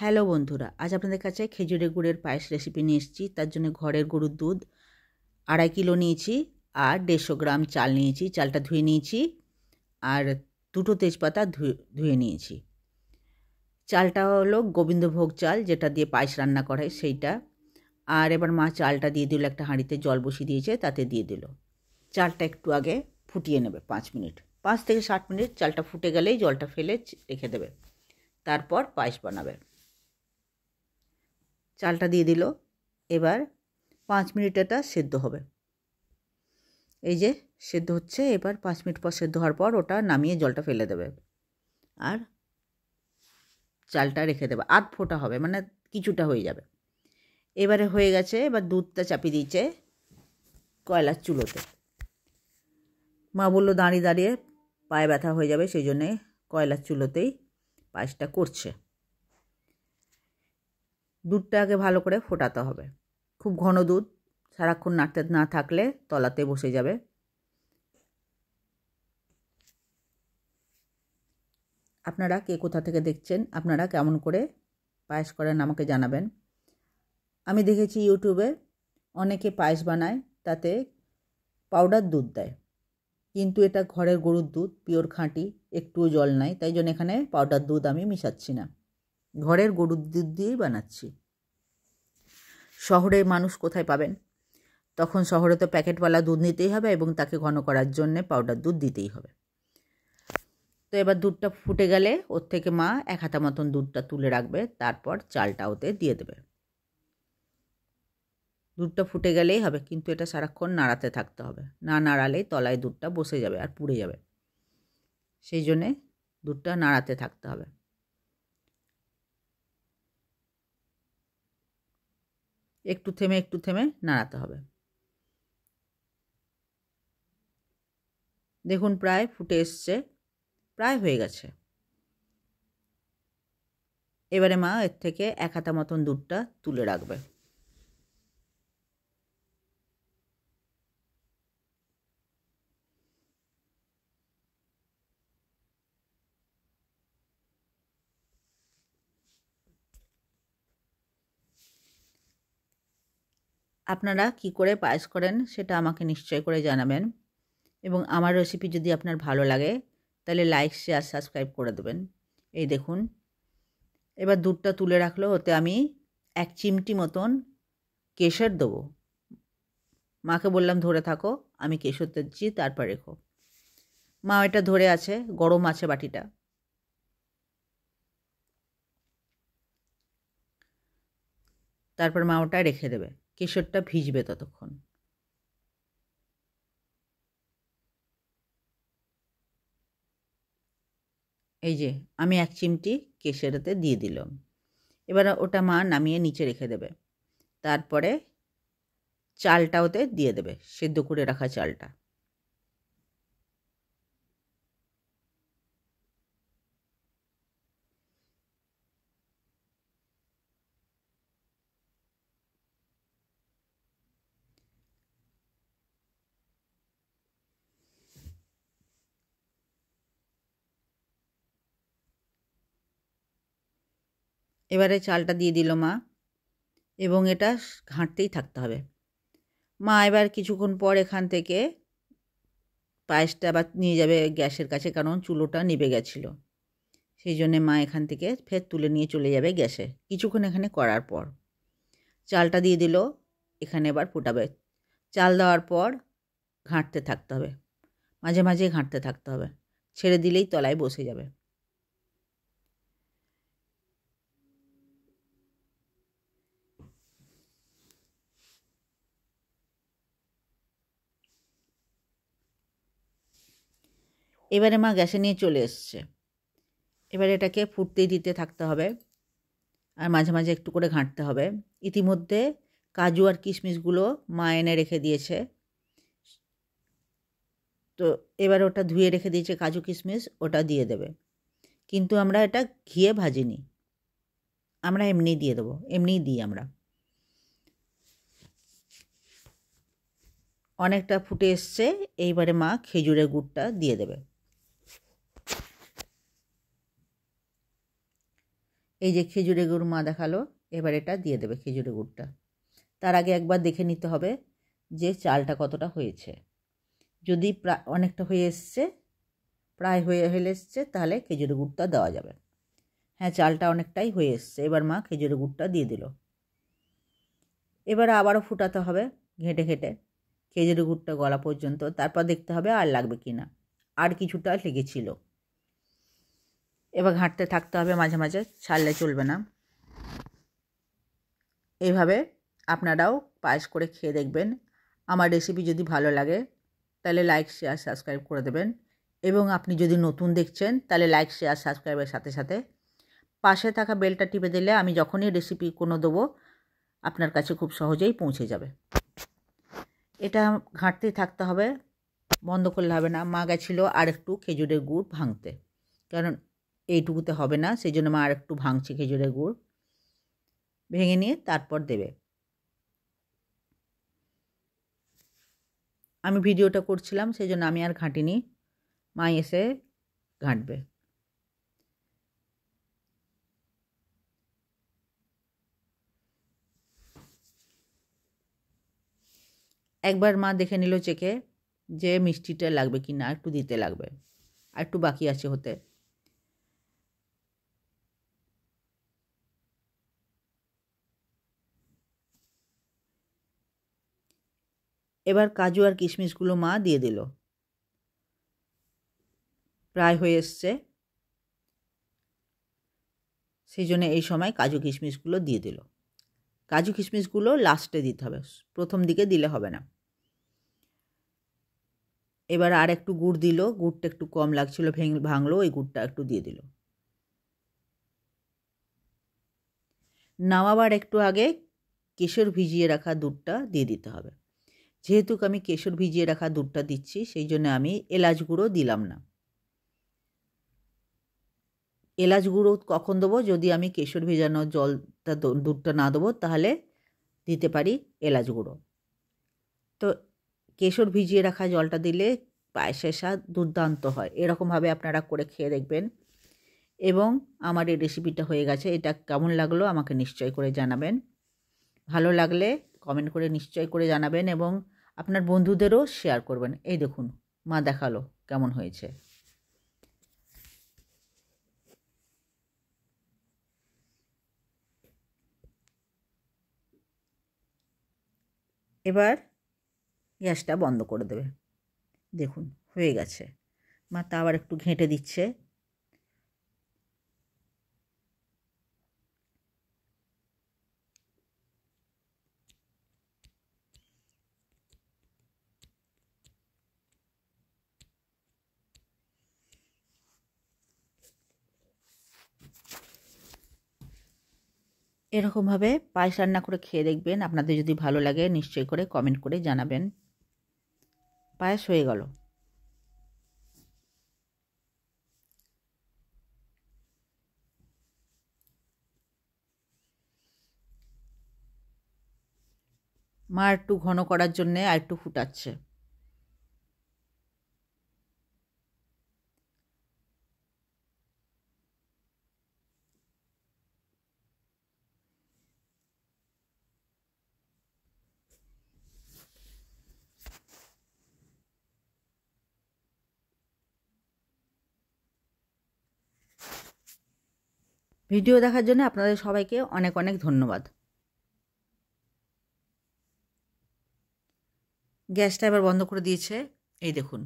Hello বন্ধুরা, আজ আপনাদের কাছে খেজুরের গুড়ের পায়েস রেসিপি নিয়ে এসেছি। তার জন্য ঘরের গরুর দুধ 2.5 কিলো নিয়েছি আর 150 গ্রাম চাল নিয়েছি। চালটা ধুয়ে নিয়েছি আর 2টো তেজপাতা ধুয়ে নিয়েছি। চালটা হলো গোবিন্দভোগ চাল, যেটা দিয়ে পায়েস রান্না করে সেইটা। আর এবার মা চালটা দিয়ে দিল, একটা হাঁড়িতে জল বসিয়ে দিয়েছে, তাতে দিয়ে দিল। চালটা একটু আগে ফুটিয়ে নেবে 5 মিনিট, 5 থেকে 7 মিনিট। চালটা ফুটে গেলেই জলটা ফেলে রেখে দেবে, তারপর পায়েস বানাবে। চালটা দিয়ে দিল, এবার 5 মিনিট এটা সেদ্ধ হবে। এই যে সেদ্ধ হচ্ছে, এবার 5 মিনিট পর সেদ্ধ হওয়ার পর ওটা নামিয়ে জলটা ফেলে দেবে আর চালটা রেখে দেবে। আধ ফোঁটা হবে, মানে কিছুটা হয়ে যাবে। এবারে হয়ে গেছে, এবার দুধটা চাপিয়ে দিয়েছে কয়লার চুলোতে। মা বললো দাঁড়িয়ে দাঁড়িয়ে পায়ে ব্যথা হয়ে যাবে, সেই জন্যে কয়লার চুলোতেই পায়েসটা করছে। দুধটা আগে ভালো করে ফোটাতে হবে, খুব ঘন দুধ, সারাক্ষণ নাড়তে না থাকলে তলাতে বসে যাবে। আপনারা কে কোথা থেকে দেখছেন, আপনারা কেমন করে পায়েস করেন আমাকে জানাবেন। আমি দেখেছি ইউটিউবে অনেকে পায়েস বানায়, তাতে পাউডার দুধ দেয়, কিন্তু এটা ঘরের গরুর দুধ, পিওর খাঁটি, একটুও জল নাই। তাই জন্য এখানে পাউডার দুধ আমি মিশাচ্ছি না, ঘরের গরুর দুধ দিয়েই বানাচ্ছি। শহরের মানুষ কোথায় পাবেন? তখন শহরে তো প্যাকেটওয়ালা দুধ নিতেই হবে এবং তাকে ঘন করার জন্যে পাউডার দুধ দিতেই হবে। তো এবার দুধটা ফুটে গেলে ওর থেকে মা 1 হাতা মতন দুধটা তুলে রাখবে, তারপর চালটা ওতে দিয়ে দেবে। দুধটা ফুটে গেলেই হবে, কিন্তু এটা সারাক্ষণ নাড়াতে থাকতে হবে, না নাড়ালেই তলায় দুধটা বসে যাবে আর পুড়ে যাবে। সেই জন্যে দুধটা নাড়াতে থাকতে হবে। একটু থেমে নাড়াতে হবে। দেখুন প্রায় ফুটে এসছে, প্রায় হয়ে গেছে। এবারে মা এর থেকে 1 হাতা মতন দুধটা তুলে রাখবে। আপনারা কি করে পায়েস করেন সেটা আমাকে নিশ্চয় করে জানাবেন, এবং আমার রেসিপি যদি আপনার ভালো লাগে তাহলে লাইক, শেয়ার, সাবস্ক্রাইব করে দেবেন। এই দেখুন, এবার দুধটা তুলে রাখলো, ওতে আমি 1 চিমটি মতন কেশর দেবো। মাকে বললাম ধরে থাকো, আমি কেশর দিচ্ছি, তারপর রেখো। মা এটা ধরে আছে, গরম আছে বাটিটা। তারপর মা ওটা রেখে দেবে, কেশরটা ভিজবে ততক্ষণ। এই যে আমি 1 চিমটি কেশরতে দিয়ে দিলাম। এবার ওটা মা নামিয়ে নিচে রেখে দেবে, তারপরে চালটা ওতে দিয়ে দেবে, সেদ্ধ করে রাখা চালটা। এবারে চালটা দিয়ে দিল মা, এবং এটা ঘাঁটতেই থাকতে হবে। মা এবার কিছুক্ষণ পর এখান থেকে পায়েসটা আবার নিয়ে যাবে গ্যাসের কাছে, কারণ চুলোটা নিভে গেছিলো। সেই জন্যে মা এখান থেকে ফের তুলে নিয়ে চলে যাবে গ্যাসে। কিছুক্ষণ এখানে করার পর চালটা দিয়ে দিল, এখানে এবার ফোটাবে। চাল দেওয়ার পর ঘাঁটতে থাকতে হবে, মাঝে মাঝে ঘাঁটতে থাকতে হবে, ছেড়ে দিলেই তলায় বসে যাবে। এবারে মা গ্যাসে নিয়ে চলে এসছে। এবারে এটাকে ফুটতেই দিতে থাকতে হবে, আর মাঝে মাঝে একটু করে ঘাঁটতে হবে। ইতিমধ্যে কাজু আর কিশমিশগুলো মা এনে রেখে দিয়েছে, তো এবার ওটা ধুয়ে রেখে দিয়েছে কাজু কিশমিশ, ওটা দিয়ে দেবে। কিন্তু আমরা এটা ঘিয়ে ভাজিনি, আমরা এমনিই দিয়ে দেবো, এমনিই দিই আমরা। অনেকটা ফুটে এসছে, এইবারে মা খেজুরের গুড়টা দিয়ে দেবে। এই যে খেজুরের গুড় মা দেখালো, এবার এটা দিয়ে দেবে খেজুরের গুড়টা। তার আগে একবার দেখে নিতে হবে যে চালটা কতটা হয়েছে। যদি অনেকটা হয়ে এসছে, প্রায় হয়ে এসছে, তাহলে খেজুরের গুড়টা দেওয়া যাবে। হ্যাঁ, চালটা অনেকটাই হয়ে এসছে। এবার মা খেজুরের গুড়টা দিয়ে দিল। এবার আবারও ফুটাতে হবে ঘেঁটে ঘেঁটে খেজুরের গুড়টা গলা পর্যন্ত। তারপর দেখতে হবে আর লাগবে কি না, আর কিছুটা লেগেছিল। এবার ঘাঁটতে থাকতে হবে মাঝে মাঝে, ছাড়লে চলবে না। এইভাবে আপনারাও পায়েস করে খেয়ে দেখবেন। আমার রেসিপি যদি ভালো লাগে তাহলে লাইক, শেয়ার, সাবস্ক্রাইব করে দেবেন। এবং আপনি যদি নতুন দেখছেন তাহলে লাইক, শেয়ার, সাবস্ক্রাইবের সাথে সাথে পাশে থাকা বেলটা টিপে দিলে আমি যখনই রেসিপি কোনো দেবো আপনার কাছে খুব সহজেই পৌঁছে যাবে। এটা ঘাঁটতেই থাকতে হবে, বন্ধ করলে হবে না। মা গেছিলো আর একটু খেজুরের গুড় ভাঙতে, কারণ এইটুকুতে হবে না, সেই জন্য মা আর একটু ভাঙছে খেজুরের গুড়। ভেঙে নিয়ে তারপর দেবে। আমি ভিডিওটা করছিলাম, সেই জন্য আমি আর ঘাঁটিনি, মা এসে ঘাঁটবে। একবার মা দেখে নিল চেখে যে মিষ্টিটা লাগবে কি না, একটু দিতে লাগবে, আর একটু বাকি আছে হতে। এবার কাজু আর কিশমিশগুলো মা দিয়ে দিল। প্রায় হয়ে এসছে, সেই জন্য এই সময় কাজু কিশমিশগুলো দিয়ে দিল। কাজু কিশমিশগুলো লাস্টে দিতে হবে, প্রথম দিকে দিলে হবে না। এবার আর একটু গুড় দিল, গুড়টা একটু কম লাগছিল, ভাঙলো, ওই গুড়টা একটু দিয়ে দিল। নামাবার একটু আগে কেশর ভিজিয়ে রাখা দুধটা দিয়ে দিতে হবে। যেহেতু আমি কেশর ভিজিয়ে রাখা দুধটা দিচ্ছি, সেই জন্য আমি এলাচ গুঁড়ো দিলাম না। এলাচ গুঁড়ো কখন দেবো, যদি আমি কেশর ভেজানো জলটা দুধটা না দেবো তাহলে দিতে পারি এলাচ গুঁড়ো। তো কেশর ভিজিয়ে রাখা জলটা দিলে পায়েসের স্বাদ দুর্দান্ত হয়। এরকমভাবে আপনারা করে খেয়ে দেখবেন। এবং আমার এই রেসিপিটা হয়ে গেছে। এটা কেমন লাগলো আমাকে নিশ্চয় করে জানাবেন। ভালো লাগলে কমেন্ট করে নিশ্চয় করে জানাবেন এবং আপনার বন্ধুদেরও শেয়ার করবেন। এই দেখুন মা দেখালো কেমন হয়েছে। এবার গ্যাসটা বন্ধ করে দেবে। দেখুন হয়ে গেছে। মা তা আবার একটু ঘেঁটে দিচ্ছে। এরকমভাবে পায়েস রান্না করে খেয়ে দেখবেন। আপনাদের যদি ভালো লাগে নিশ্চয়ই করে কমেন্ট করে জানাবেন। পায়েস হয়ে গেল। মা একটু ঘন করার জন্যে আর একটু ফুটাচ্ছে। ভিডিও দেখার জন্য আপনাদের সবাইকে অনেক অনেক ধন্যবাদ। গ্যাসটা এবার বন্ধ করে দিয়েছে। এই দেখুন